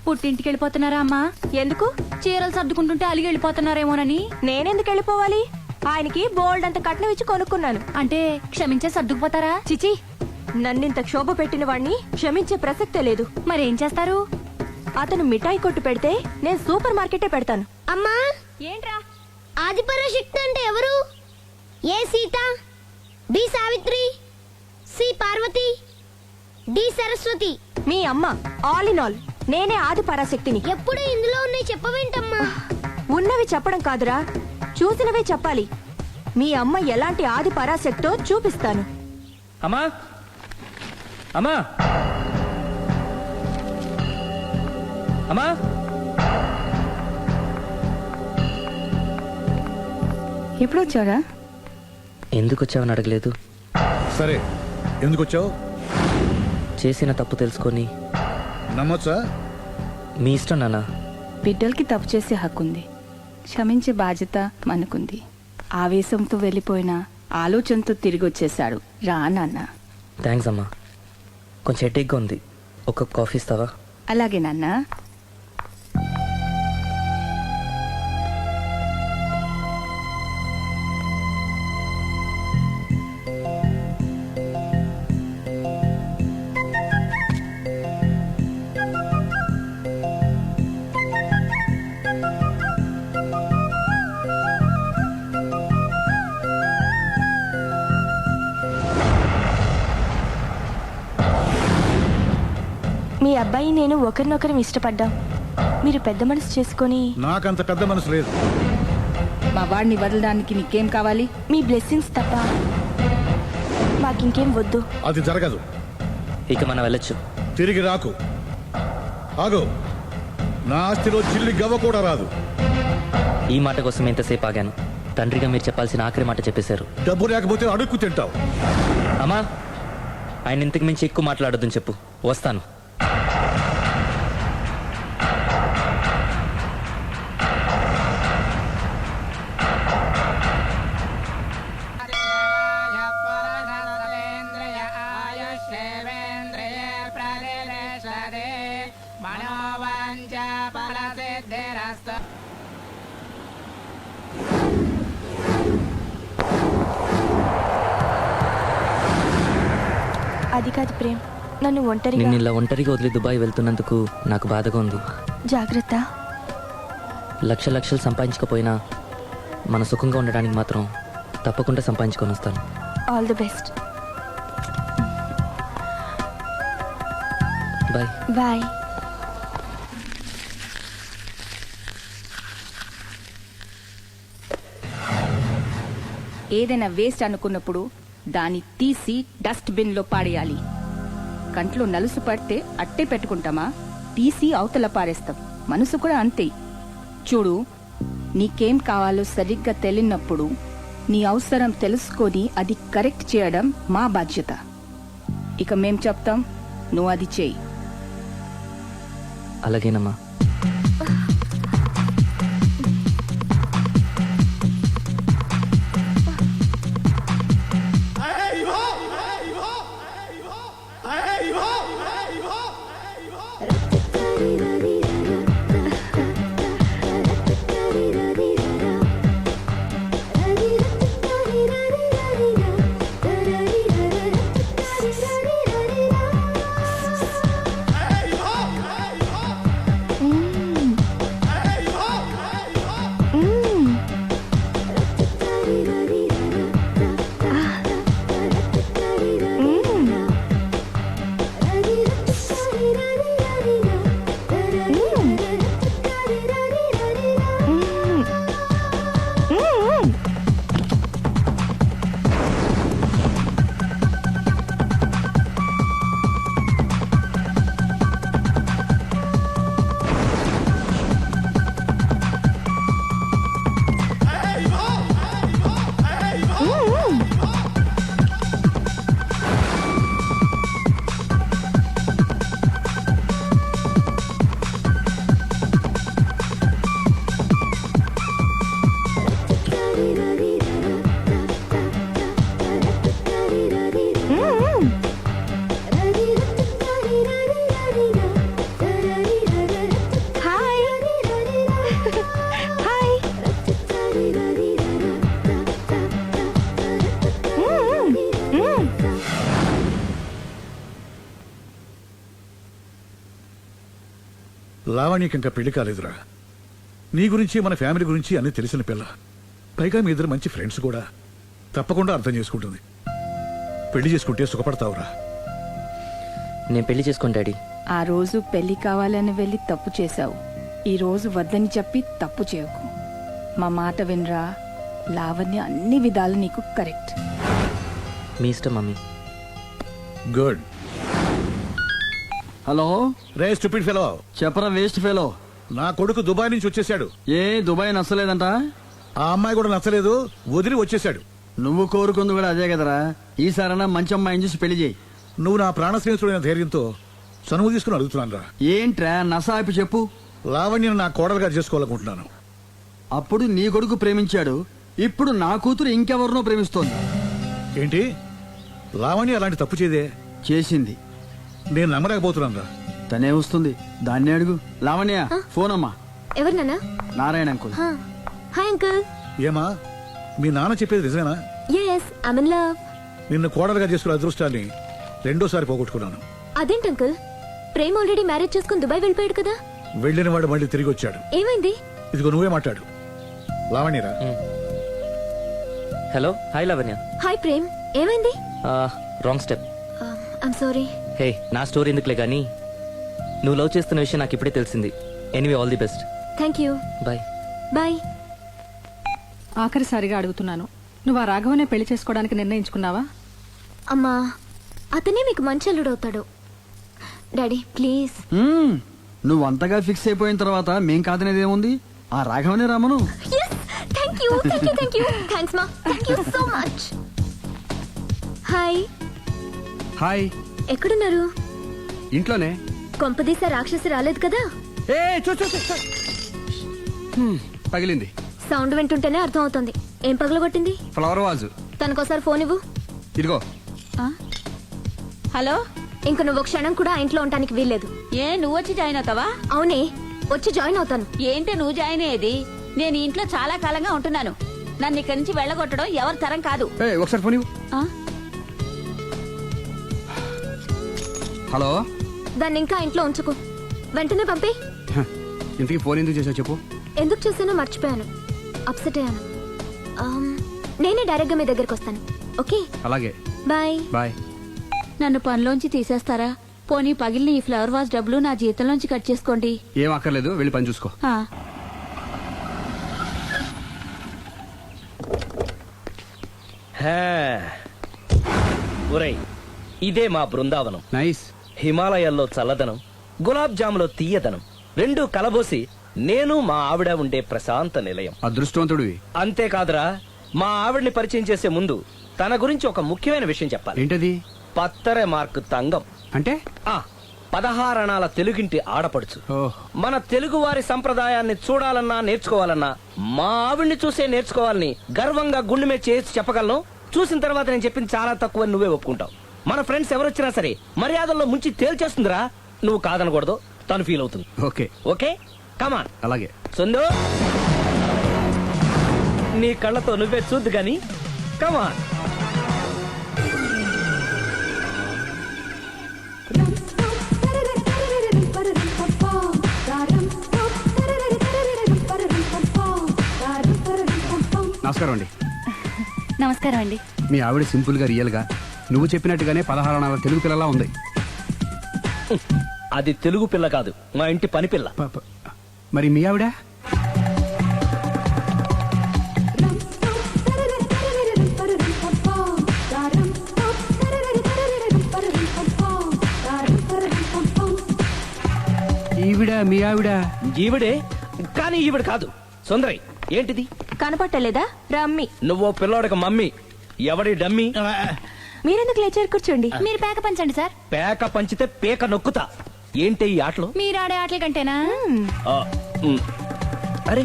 పుట్టింటికి వెళ్ళిపోతున్నారా అమ్మా? ఎందుకు? చీరలు సర్దుకుంటుంటే అలిగి వెళ్ళిపోతున్నారేమోనని. నేనెందుకు వెళ్ళిపోవాలి? ఆయనకి బోల్డ్ అంత కట్నం ఇచ్చి కొనుక్కున్నాను. అంటే క్షమించే సర్దుకుపోతారా? చిచి, నన్నింత క్షోభ పెట్టిన వాణ్ణి క్షమించే ప్రసక్తే లేదు. మరేం చేస్తారు? అతను మిఠాయి కొట్టు పెడితే నేను సూపర్ మార్కెటే పెడతాను. అమ్మా, ఏంట్రా? ఆదిపరాశక్తి అంటే ఎవరు? A Sita, B Savitri, C Parvati, D Saraswati. మీ అమ్మ. ఆల్ ఇన్ ఆల్ నేనే ఆది పరాశక్తిని. ఎప్పుడు ఇందులో ఉన్నాయి చెప్పవేంటమ్మా? ఉన్నవి చెప్పడం కాదురా, చూసినవే చెప్పాలి. మీ అమ్మ ఎలాంటి ఆది పరాశక్తో చూపిస్తాను. అమ్మా అమ్మా అమ్మా, ఎప్పుడు వచ్చారా? ఎందుకు వచ్చావని అడగలేదు. సరే, ఎందుకు వచ్చావు? చేసిన తప్పు తెలుసుకొని. నమ్మొచ్చా? మీ ఇష్టం నాన్న. బిడ్డలకి తప్పు చేసే హక్కుంది, క్షమించే బాధ్యత మనకుంది. ఆవేశంతో వెళ్ళిపోయిన ఆలోచనతో తిరిగి వచ్చేశాడు. రా నాన్న. థ్యాంక్స్ అమ్మా. కొంచెం హెడేక్గా ఉంది, ఒక కాఫీ ఇస్తావా? అలాగే నాన్న. మీ అబ్బాయి నేను ఒకరినొకరం ఇష్టపడ్డాం. మీరు పెద్ద మనసు చేసుకొని. నాకంత పెద్ద మనసు లేదు. మా వాడిని వదలడానికి నీకేం కావాలి? మీ బ్లెస్సింగ్స్ తప్ప మాకింకేం వద్దు. అది జరగదు. ఇక మనం వెళ్ళొచ్చు. తిరిగి రాకు. ఆగు. నా ఆస్తిలో చిల్లి గవ్వ కూడా రాదు. ఈ మాట కోసం ఎంతసేపు ఆగాను. తండ్రిగా మీరు చెప్పాల్సిన ఆఖరి మాట చెప్పేశారు. డబ్బు లేకపోతే అడుక్కు తింటావు. అమ్మా, ఆయన ఇంతకు మించి ఎక్కువ మాట్లాడొద్దని చెప్పు. వస్తాను. అది కాదు ప్రేమ్, నన్ను ఒంటరిగా. నిన్ను ఇలా ఒంటరిగా వదిలి దుబాయ్ వెళ్తున్నందుకు నాకు బాధగా ఉంది. జాగ్రత్త. లక్షలు సంపాదించకపోయినా మన సుఖంగా ఉండడానికి మాత్రం తప్పకుండా సంపాదించుకొని వస్తాను. All the best. Bye. Bye. ఏదైనా వేస్ట్ అనుకున్నప్పుడు దాన్ని తీసి డస్ట్బిన్ లో పాడేయాలి. కంట్లో నలుసు పడితే అట్టే పెట్టుకుంటామా? తీసి అవతల పారేస్తాం. మనసు కూడా అంతే. చూడు, నీకేం కావాలో సరిగ్గా తెలియనప్పుడు నీ అవసరం తెలుసుకొని అది కరెక్ట్ చేయడం మా బాధ్యత. ఇక మేం చెప్తాం, నువ్వు అది చేయి. అలాగేనమ్మా. లావణ్యకి ఇంకా పెళ్లి కాలేదురా. నీ గురించి మన ఫ్యామిలీ గురించి అన్ని తెలిసిన పిల్ల. పైగా మీ ఇద్దరు మంచి ఫ్రెండ్స్ కూడా. తప్పకుండా అర్థం చేసుకుంటుంది. పెళ్లి చేసుకుంటే సుఖపడతావురా. నేను పెళ్లి చేసుకోను డాడీ. ఆ రోజు పెళ్లి కావాలని వెళ్ళి తప్పు చేశావు. ఈ రోజు వద్దని చెప్పి తప్పు చేయకు. మా మాట వినరా. లావణ్య అన్ని విధాలు నీకు కరెక్ట్. మీ ఇష్టం మమ్మీ. గుడ్. హలో, రే స్టూపిడ్ ఫెలో, చెప్పరా వేస్ట్ ఫెలో. నా కొడుకు దుబాయ్ నుంచి వచ్చేసాడు. ఏ దుబాయ్ నచ్చలేదంట? ఆ అమ్మాయి కూడా నచ్చలేదు, వదిలి వచ్చేసాడు. నువ్వు కోరుకుంది కూడా అదే కదరా. ఈసారైనా మంచి అమ్మాయిని చూసి పెళ్లి చేయి. నువ్వు నా ప్రాణ స్నేహితుడైన ధైర్యంతో చనువు తీసుకుని అడుగుతున్నాను రా. ఏంట్రా నసాపి చెప్పు. లావణ్యను నా కోడలుగా చేసుకోవాలనుకుంటున్నాను. అప్పుడు నీ కొడుకు ప్రేమించాడు, ఇప్పుడు నా కూతురు ఇంకెవరినో ప్రేమిస్తోంది. ఏంటి? లావణ్య అలాంటి తప్పు చేదే? చేసింది. నేను నమ్మలేకపోతున్నాను రా. తనే వస్తుంది, దాన్నే అడుగు. లావణ్య, ఫోన్ అమ్మా. ఎవరు నాన్న? నారాయణ అంకుల్. Hi uncle. ఏమా, మీ నాన్న చెప్పేది నిజమేనా? Yes, I'm in love. నిన్ను కోడలుగా చేసుకున్న అదృష్టాన్ని రెండోసారి పోగొట్టుకున్నాను. అదేంటి అంకుల్? ప్రేమ్ ఆల్రెడీ మ్యారేజ్ చేసుకుని దుబాయ్ వెళ్ళిపోయాడు కదా. వెళ్ళిన వాడు మళ్ళీ తిరిగి వచ్చాడు. ఏమైంది? ఇదిగో నువ్వే మాట్లాడు. లావణ్యరా. Hello, hi Lavanya. Hi Prem, ఏమైంది? Wrong step. I'm sorry. Hey, నా స్టోరీ ఎందుకులే కానీ నువ్వు లవ్ చేస్తున్న విషయం నాకు ఇప్పుడే తెలిసింది. Anyway, all the best. Thank you. Bye. Bye. ఆఖరిసారిగా అడుగుతున్నాను, నువ్వు ఆ రాఘవనే పెళ్లి చేసుకోవడానికి నిర్ణయించుకున్నావా? అమ్మా, అతనే మీకు మంచి అల్లుడవుతాడు. Daddy please. నువ్వు అంతగా ఫిక్స్ అయిపోయిన తర్వాత మేం కాదనేది ఏముంది? ఆ రాఘవనే రామను. Thank you, thank you, thank you. Thanks మా, thank you so much. Hi. Hi. ఎక్కడున్నారు? ఇంట్లోనే. కొంపదీసా రాక్షసి రాలేదు కదా? ఏ పగిలింది. సౌండ్ వింటుంటేనే అర్థం అవుతుంది. ఏం పగలగొట్టింది? Flower vase. తనకోసారి ఫోన్ ఇవ్వు. ఇదిగో. హలో. ఇంక నువ్వు ఒక క్షణం కూడా ఆ ఇంట్లో ఉండటానికి వీల్లేదు. ఏ, నువ్వు వచ్చి జాయిన్ అవుతావా? అవునే, వచ్చి జాయిన్ అవుతాను. ఏంటి నువ్వు జాయిన్ అయ్యేది? నేను ఈ ఇంట్లో చాలా కాలంగా ఉంటున్నాను. నన్ను ఇక్కడి నుంచి వెళ్ళగొట్టడం ఎవరి తరం కాదు. ఒకసారి ఫోన్ ఇవ్వు. హలో. దాన్ని ఇంకా ఇంట్లో ఉంచుకో. వెంటనే పంపి. ఇంతకీ ఫోన్ ఎందుకు చేసావు చెప్పు. ఎందుకు చేసానో మర్చిపోయాను. అప్సెట్ అయ్యాను. నేనే డైరెక్ట్ గా మీ దగ్గరికి వస్తాను. ఓకే, అలాగే. బాయ్. బాయ్. నన్ను పనిలోంచి తీసేస్తారా? పోనీ పగిలిన ఈ ఫ్లవర్ వాజ్ డబ్బులు నా జీతంలోంచి కట్ చేసుకోండి. ఏం అక్కర్లేదు, వెళ్ళి పని చూసుకో. ఆ. ఒరేయ్, ఇదే మా బృందావనం. నైస్. హిమాలయాల్లో చల్లదనం, గులాబ్ జాములో తీయదనం రెండూ కలబోసి నేను మా ఆవిడ ఉండే ప్రశాంత నిలయం. అదృష్టవంతుడివి. అంతేకాదురా, మా ఆవిడ్ని పరిచయం చేసే ముందు తన గురించి ఒక ముఖ్యమైన విషయం చెప్పాలి. ఏంటది? పత్తరె మార్కు తంగం అంటే 16 అణాల తెలుగింటి ఆడపడుచు. ఓహ్. మన తెలుగు వారి సంప్రదాయాన్ని చూడాలన్నా నేర్చుకోవాలన్నా మా ఆవిడ్ని చూసే నేర్చుకోవాలని గర్వంగా గుండె మీద చేసి చెప్పగలను. చూసిన తర్వాత నేను చెప్పింది చాలా తక్కువ, నువ్వే ఒప్పుకుంటావు. మన ఫ్రెండ్స్ ఎవరొచ్చినా సరే మర్యాదల్లో ముంచి తేల్చేస్తుందిరా. నువ్వు కాదనకూడదు, తను ఫీల్ అవుతుంది. ఓకే. ఓకే, కమాన్. అలాగే. సుందు, నీ కళ్ళతో నువ్వే చూద్దు గాని కమాన్. నమస్కారం అండి. నమస్కారం అండి. మీ ఆవిడ సింపుల్ గా రియల్ గా నువ్వు చెప్పినట్టుగానే 16 అణాల తెలుగు పిల్లలా ఉంది. అది తెలుగు పిల్ల కాదు, మా ఇంటి పని పిల్ల. మరి మీ ఆవిడ? ఈవిడ మీ ఆవిడ? ఈవిడే, కానీ ఈవిడ కాదు. సుందరై, ఏంటిది? కనపట్టలేదా? రమ్మి. నువ్వు పిల్లోడికి మమ్మీ, ఎవడి డమ్మీ? మీరెందుకు లేచారు? కూర్చోండి. మీరు పేక పంచండి సార్. పేక పంచితే పేక నొక్కుతా. ఏంటి ఈ ఆటలు? మీరు ఆడే ఆటల కంటేనా? అరే,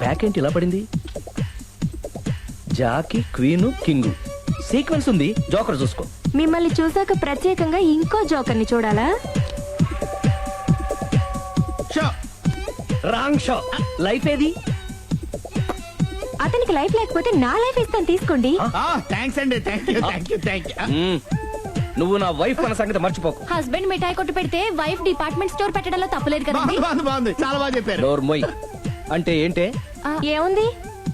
పేక ఏంటి ఇలా పడింది? జాకి, క్వీను, కింగు సీక్వెన్స్ ఉంది. జోకర్ చూసుకో. మిమ్మల్ని చూసాక ప్రత్యేకంగా ఇంకో జోకర్ని చూడాలా? Wrong show. లైఫ్ ఏది? అతనికి లైఫ్ లేకపోతే నా లైఫ్ ఇస్తాను, తీసుకోండి. థ్యాంక్స్ అండి. Thank you. నువ్వు నా వైఫ్ అన్న సంగతి మర్చిపోకు. హస్బెండ్ మిఠాయి కొట్టు పెడితే వైఫ్ డిపార్ట్మెంట్ స్టోర్ పెట్టడంలో తప్పలేదు కదండి బాగుంది చాలా బాగా చెప్పారు. డోర్ మొయ్. అంటే ఏంటే? ఏముంది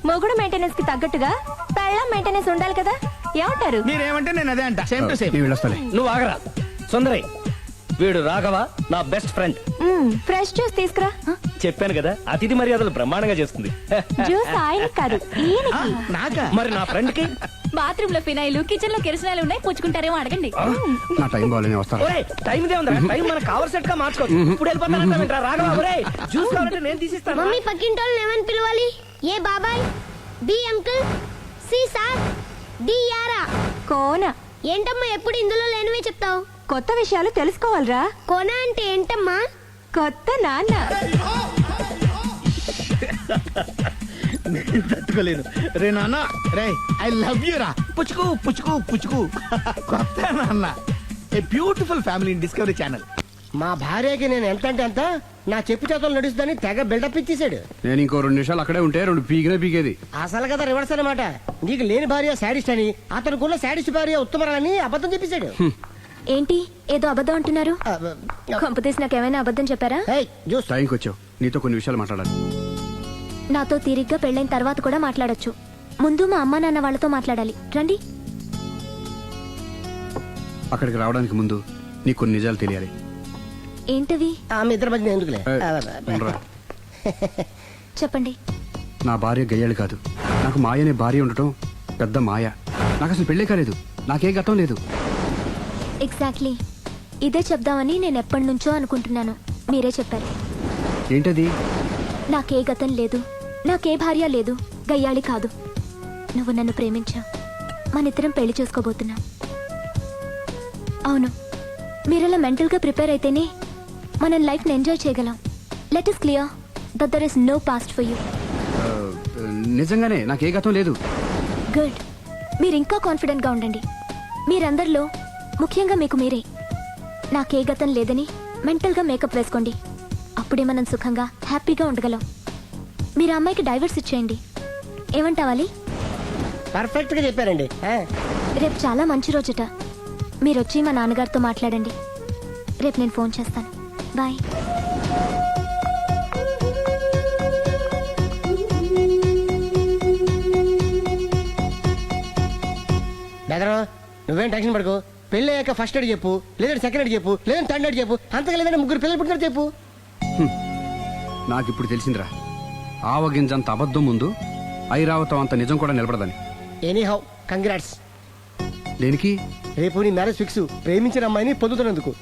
మొగుడు మెయింటెనెన్స్ కి తగ్గట్టుగా పెళ్ళ మెయింటెనెన్స్ ఉండాలి కదా ఏమంటారు మీరేమంటే నేను అదే అంట. Same to same. నేను వెళ్ళొస్తాలే. నువ్వు ఆగరా సుందరై. వీడు రాఘవ నా బెస్ట్ ఫ్రెండ్. ఫ్రెష్ జ్యూస్ తీసుకురా చెప్పాను కదా అతిథి మర్యాదలు బ్రహ్మాండంగా చేస్తుంది. జ్యూస్ ఆయన కాదు ఈయనకి నాకా? మరి నా ఫ్రెండ్ కి బాత్రూమ్ లో ఫినాయిల్ కిచెన్ లో కిరసనాయిలు ఉన్నాయి పుచ్చుకుంటారేమో అడగండి. నా టైం బాగాలేదు, నేను వస్తాను. ఒరేయ్ టైం ఇదే ఉందా? టైం మనకు కావలసినట్టుగా మార్చుకోవచ్చు. ఇప్పుడు వెళ్ళిపోతానంటా రాఘవ. ఒరేయ్ జ్యూస్ కావాలంటే నేను తీసిస్తాను. మమ్మీ పక్కింటి వాళ్ళని ఏమని పిలవాలి? ఏ బాబాయ్, B uncle, C sir, D యారా. కోన ఏంటమ్మా ఎప్పుడు ఇందులో లేనివే చెప్తావు? కొత్త విషయాలు తెలుసుకోవాలిరా. కోన అంటే ఏంటమ్మా? కొత్త నాన్న నేను తట్టుకోలేను. రే నాన్న, రే ఐ లవ్ యూ రా. పుచ్చుకు పుచ్చుకు పుచ్చుకు. కొత్త నాన్న. A beautiful family in discovery channel. మా భార్యకి నేను ఎంత అంటే అంత నా చెప్పు చేతులు నడుస్తుందని తెగ బిల్డప్ ఇచ్చేసాడు. నేను ఇంకో 2 నిమిషాలు అక్కడే ఉంటే 2 పీకేది. అసలు కదా రివర్స్ అనమాట. నీకు లేని భార్య శాడిస్ట్ అని, అతనుకున్న శాడిస్ట్ భార్య ఉత్తమరాలని అబద్ధం చెప్పేశాడు. ఏంటి ఏదో అబద్ధం అంటున్నారు? కొంపతీసి నాకేమైనా అబద్ధం చెప్పారా? టైంకి వచ్చావు, నీతో కొన్ని విషయాలు మాట్లాడాలి. నాతో తీరిగ్గా పెళ్ళైన తర్వాత కూడా మాట్లాడొచ్చు. ముందు మా అమ్మా నాన్న వాళ్ళతో మాట్లాడాలి. రండి. అక్కడికి రావడానికి ముందు నీకు కొన్ని నిజాలు తెలియాలి. ఏంటవి? ఆమె ఇద్దరి మధ్య ఎందుకులే. ఉండరా. చెప్పండి. నా భార్య గయ్యాళి కాదు. నాకు మాయ అనే భార్య ఉండటం పెద్ద మాయ. నాకు అసలు పెళ్ళే కాలేదు, నాకే గతం లేదు. ఎగ్జాక్ట్లీ ఇదే చెప్దామని నేను ఎప్పటి నుంచో అనుకుంటున్నాను. మీరే చెప్పారు. ఏంటది? నాకే గతం లేదు, నాకే భార్య లేదు, గయ్యాళి కాదు. నువ్వు నన్ను ప్రేమించావు, మనిద్దరం పెళ్లి చేసుకోబోతున్నాం. అవును, మీరలా మెంటల్గా ప్రిపేర్ అయితేనే మనం లైఫ్ని ఎంజాయ్ చేయగలం. Let is clear that there is no past for you. నిజంగానే నాకే గతం లేదు. గుడ్. మీరు ఇంకా కాన్ఫిడెంట్గా ఉండండి. మీరందరిలో ముఖ్యంగా మీకు మీరే. నాకే గతం లేదని మెంటల్గా మేకప్ వేసుకోండి. అప్పుడే మనం సుఖంగా హ్యాపీగా ఉండగలం. మీరు అమ్మాయికి డైవర్స్ ఇచ్చేయండి. ఏమంటావాలి? పర్ఫెక్ట్ గా చెప్పారండి. రేపు చాలా మంచి రోజుట. మీరు వచ్చి మా నాన్నగారితో మాట్లాడండి. రేపు నేను ఫోన్ చేస్తాను. బాయ్. బెదరు నువ్వేం టెన్షన్ పడుకో. పెళ్ళి అయ్యాక ఫస్ట్ ఎయిడ్ చెప్పు, లేదంటే సెకండ్ ఎయిడ్ చెప్పు, లేదంటే థర్డ్ ఎయిడ్ చెప్పు, అంతగా లేదంటే 3 పిల్లలు పుట్టినారు చెప్పు. నాకు ఇప్పుడు తెలిసిందిరా, ఆవగింజంత అబద్ధం ముందు ఐరావతం అంత నిజం కూడా నిలబడదని. Any how congrats. దేనికి? రేపు నీ మ్యారేజ్ ఫిక్స్. ప్రేమించిన అమ్మాయిని పొందుతున్నందుకు.